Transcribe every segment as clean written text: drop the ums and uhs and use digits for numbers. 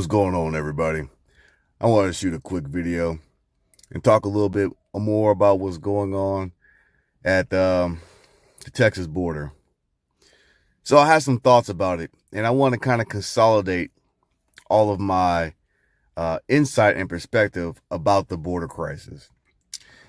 What's going on, everybody? I want to shoot a quick video and talk a little bit more about what's going on at the Texas border. So I have some thoughts about it, and I want to kind of consolidate all of my insight and perspective about the border crisis.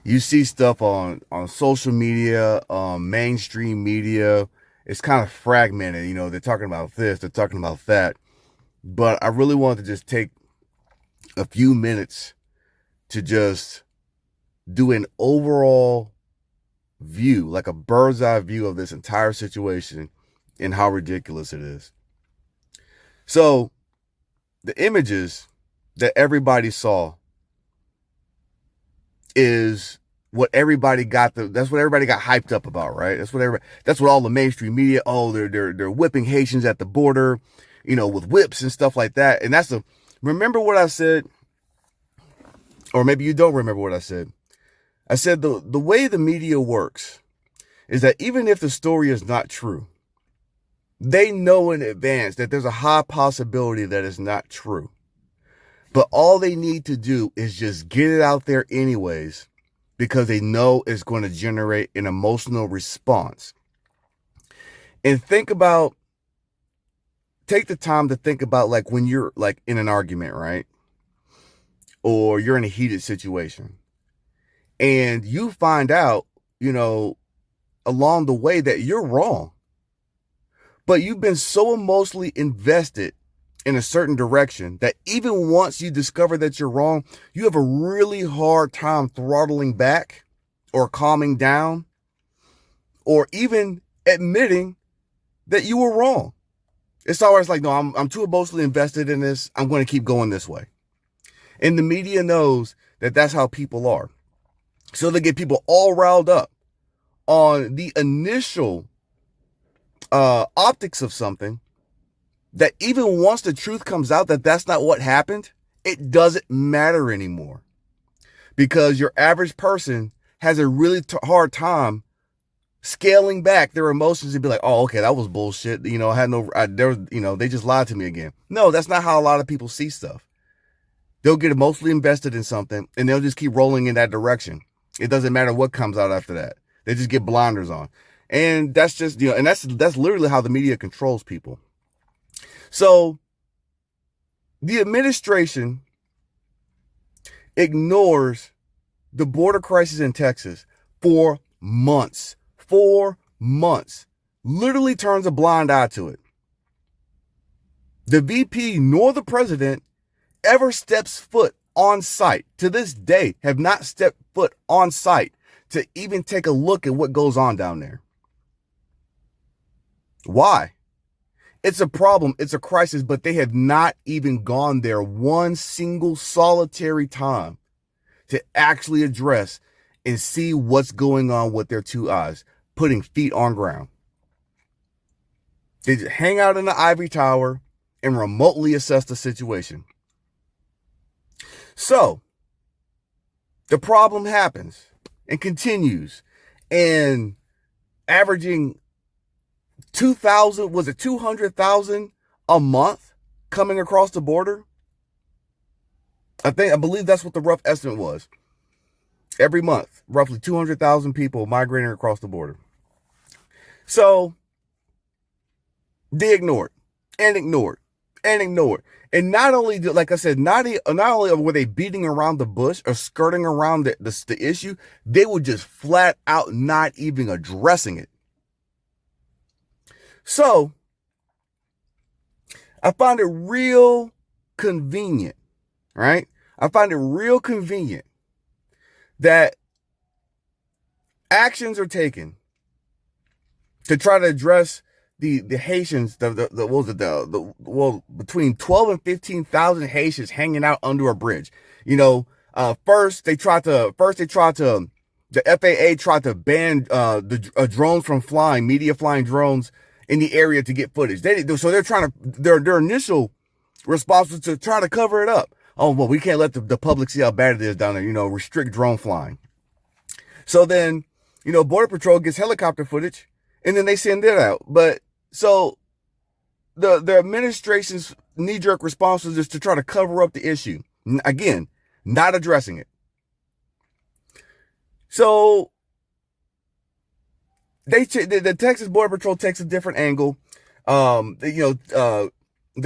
You see stuff on social media, mainstream media. It's kind of fragmented. You know, they're talking about this, they're talking about that. But I really wanted to just take a few minutes to just do an overall view, like a bird's eye view of this entire situation and how ridiculous it is. So the images that everybody saw is what everybody that's what everybody got hyped up about, right? That's what all the mainstream media, they're whipping Haitians at the border, you know, with whips and stuff like that. And remember what I said, or maybe you don't remember what I said. I said the way the media works is that even if the story is not true, they know in advance that there's a high possibility that it's not true. But all they need to do is just get it out there anyways, because they know it's going to generate an emotional response. And take the time to think about, like, when you're like in an argument, right? Or you're in a heated situation and you find out, you know, along the way that you're wrong, but you've been so emotionally invested in a certain direction that even once you discover that you're wrong, you have a really hard time throttling back or calming down or even admitting that you were wrong. It's always like, no, I'm too emotionally invested in this. I'm going to keep going this way. And the media knows that that's how people are. So they get people all riled up on the initial optics of something, that even once the truth comes out that that's not what happened, it doesn't matter anymore, because your average person has a really hard time scaling back their emotions and be like, oh, okay, that was bullshit. You know, they just lied to me again. No, that's not how a lot of people see stuff. They'll get emotionally invested in something and they'll just keep rolling in that direction. It doesn't matter what comes out after that. They just get blinders on. And that's just, you know, and that's literally how the media controls people. So the administration ignores the border crisis in Texas for months. 4 months. Literally turns a blind eye to it. The VP nor the president ever steps foot on site. To this day, have not stepped foot on site to even take a look at what goes on down there. Why? It's a problem. It's a crisis, but they have not even gone there one single solitary time to actually address and see what's going on with their two eyes, putting feet on ground. They just hang out in the ivory tower and remotely assess the situation. So the problem happens and continues, and averaging 200,000 a month coming across the border. I believe that's what the rough estimate was. Every month, roughly 200,000 people migrating across the border. So they ignored and ignored and ignored. And not only, like I said, not only were they beating around the bush or skirting around the issue, they were just flat out not even addressing it. So I find it real convenient, right? I find it real convenient that actions are taken to try to address the Haitians, between 12 and 15,000 Haitians hanging out under a bridge. You know, first they tried to, the FAA tried to ban the drones from flying, media flying drones in the area to get footage. So they're trying to, their initial response was to try to cover it up. Oh, well, we can't let the public see how bad it is down there, you know, restrict drone flying. So then, you know, Border Patrol gets helicopter footage and then they send it out. But so the administration's knee-jerk responses is to try to cover up the issue. Again, not addressing it. So the Texas Border Patrol takes a different angle. The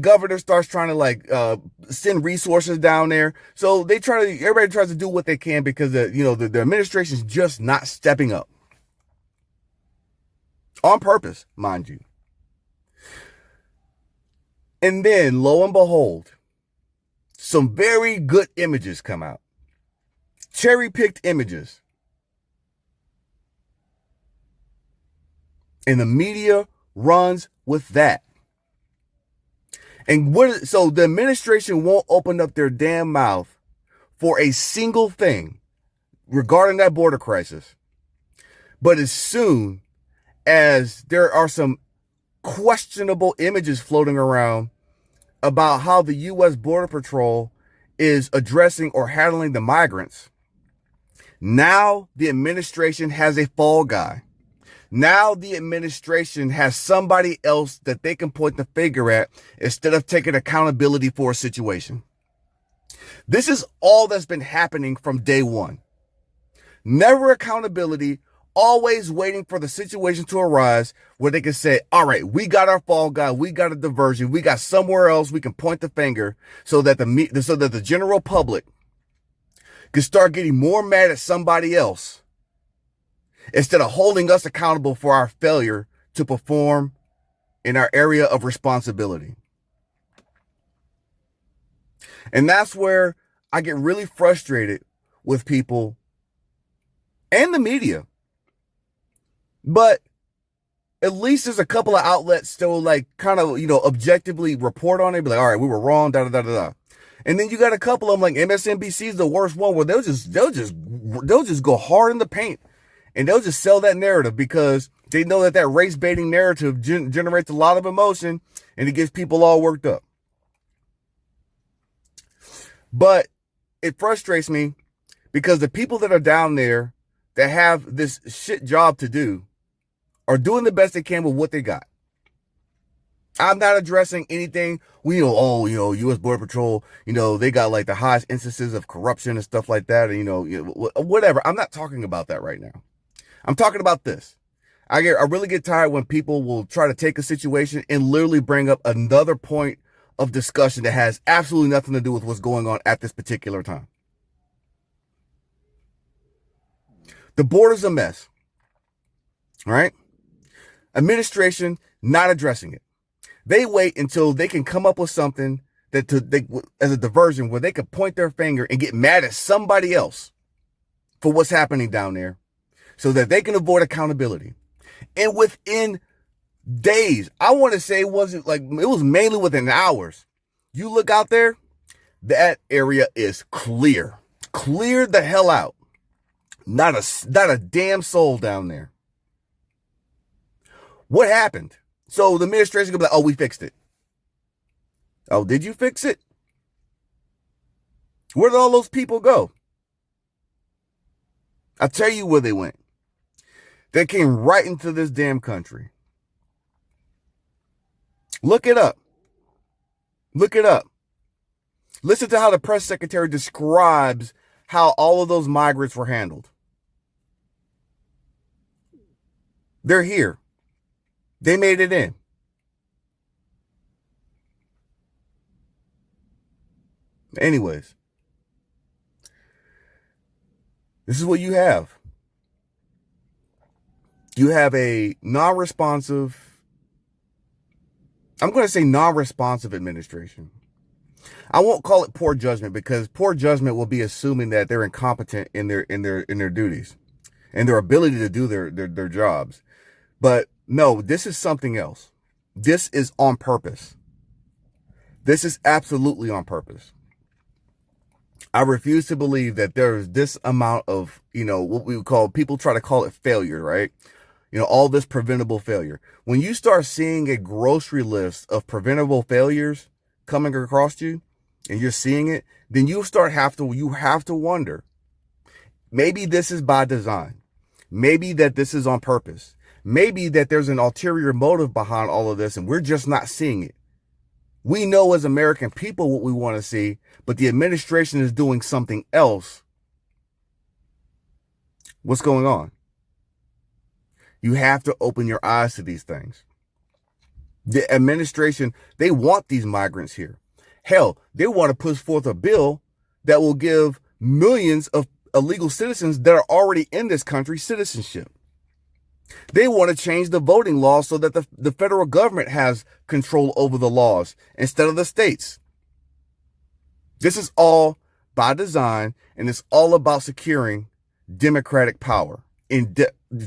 governor starts trying to send resources down there. So everybody tries to do what they can because the administration's just not stepping up. On purpose, mind you. And then, lo and behold, some very good images come out. Cherry-picked images. And the media runs with that. And so the administration won't open up their damn mouth for a single thing regarding that border crisis. But as soon as there are some questionable images floating around about how the U.S. Border Patrol is addressing or handling the migrants, now the administration has a fall guy. Now the administration has somebody else that they can point the finger at instead of taking accountability for a situation. This is all that's been happening from day one. Never accountability, always waiting for the situation to arise where they can say, all right, we got our fall guy, we got a diversion, we got somewhere else we can point the finger so that the general public can start getting more mad at somebody else instead of holding us accountable for our failure to perform in our area of responsibility. And that's where I get really frustrated with people and the media. But at least there's a couple of outlets still objectively report on it. Be like, all right, we were wrong, da da da da. And then you got a couple of them, like MSNBC is the worst one, where they'll just go hard in the paint. And they'll just sell that narrative because they know that race baiting narrative generates a lot of emotion and it gets people all worked up. But it frustrates me because the people that are down there that have this shit job to do are doing the best they can with what they got. I'm not addressing anything. U.S. Border Patrol, they got like the highest instances of corruption and stuff like that. And, whatever. I'm not talking about that right now. I'm talking about this. I really get tired when people will try to take a situation and literally bring up another point of discussion that has absolutely nothing to do with what's going on at this particular time. The border's a mess, right? Administration not addressing it. They wait until they can come up with something as a diversion where they can point their finger and get mad at somebody else for what's happening down there, so that they can avoid accountability. And within days, I want to say it was mainly within hours. You look out there, that area is clear. Clear the hell out. Not a damn soul down there. What happened? So the administration could be like, oh, we fixed it. Oh, did you fix it? Where did all those people go? I'll tell you where they went. They came right into this damn country. Look it up. Look it up. Listen to how the press secretary describes how all of those migrants were handled. They're here. They made it in. Anyways, this is what you have. You have a non-responsive administration. I won't call it poor judgment because poor judgment will be assuming that they're incompetent in their duties and their ability to do their jobs. But no, this is something else. This is on purpose. This is absolutely on purpose. I refuse to believe that there's this amount of, what we would call, people try to call it failure, right? All this preventable failure. When you start seeing a grocery list of preventable failures coming across you and you're seeing it, then you have to wonder, maybe this is by design. Maybe that this is on purpose. Maybe that there's an ulterior motive behind all of this and we're just not seeing it. We know as American people what we want to see, but the administration is doing something else. What's going on? You have to open your eyes to these things. The administration, they want these migrants here. Hell, they want to push forth a bill that will give millions of illegal citizens that are already in this country citizenship. They want to change the voting laws so that the federal government has control over the laws instead of the states. This is all by design, and it's all about securing Democratic power,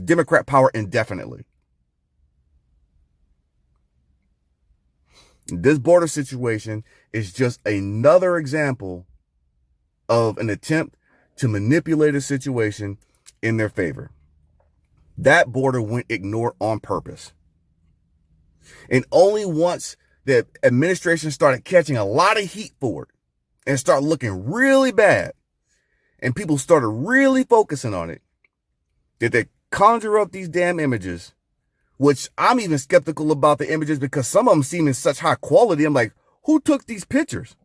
Democrat power indefinitely. This border situation is just another example of an attempt to manipulate a situation in their favor. That border went ignored on purpose. And only once the administration started catching a lot of heat for it and started looking really bad, and people started really focusing on it, did they conjure up these damn images, which I'm even skeptical about the images because some of them seem in such high quality. I'm like, who took these pictures?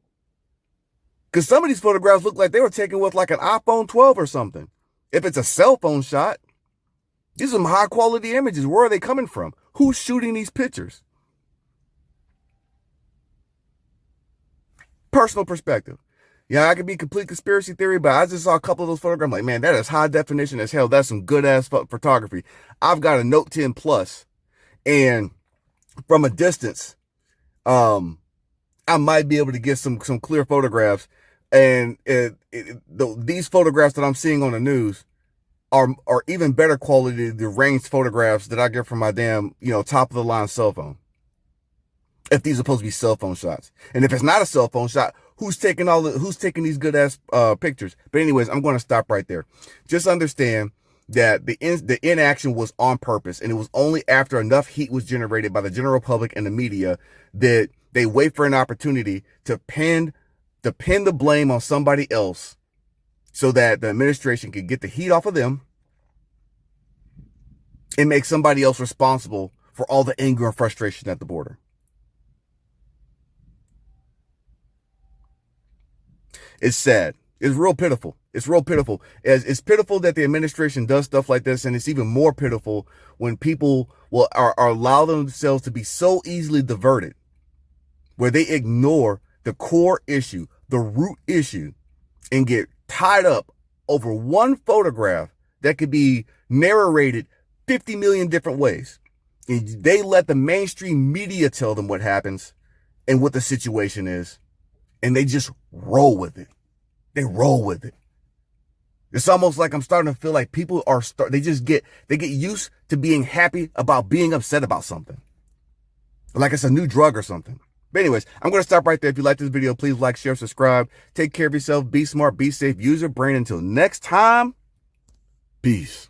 Because some of these photographs look like they were taken with like an iPhone 12 or something. If it's a cell phone shot, these are some high quality images. Where are they coming from? Who's shooting these pictures? Personal perspective. Yeah, I could be complete conspiracy theory, but I just saw a couple of those photographs. I'm like, man, that is high definition as hell. That's some good ass photography. I've got a Note 10 Plus, and from a distance, I might be able to get some clear photographs. And these photographs that I'm seeing on the news are even better quality than the ranged photographs that I get from my damn, top of the line cell phone. If these are supposed to be cell phone shots. And if it's not a cell phone shot, who's taking these good ass pictures? But anyways, I'm going to stop right there. Just understand that the inaction was on purpose, and it was only after enough heat was generated by the general public and the media that they wait for an opportunity to pin the blame on somebody else so that the administration could get the heat off of them and make somebody else responsible for all the anger and frustration at the border. It's sad. It's real pitiful. It's real pitiful. It's pitiful that the administration does stuff like this, and it's even more pitiful when people are allow themselves to be so easily diverted, where they ignore the core issue, the root issue, and get tied up over one photograph that could be narrated 50 million different ways. And they let the mainstream media tell them what happens and what the situation is, and they just roll with it. They roll with it. It's almost like I'm starting to feel like people they get used to being happy about being upset about something. Like it's a new drug or something. But anyways, I'm going to stop right there. If you like this video, please like, share, subscribe. Take care of yourself. Be smart, be safe, use your brain. Until next time, peace.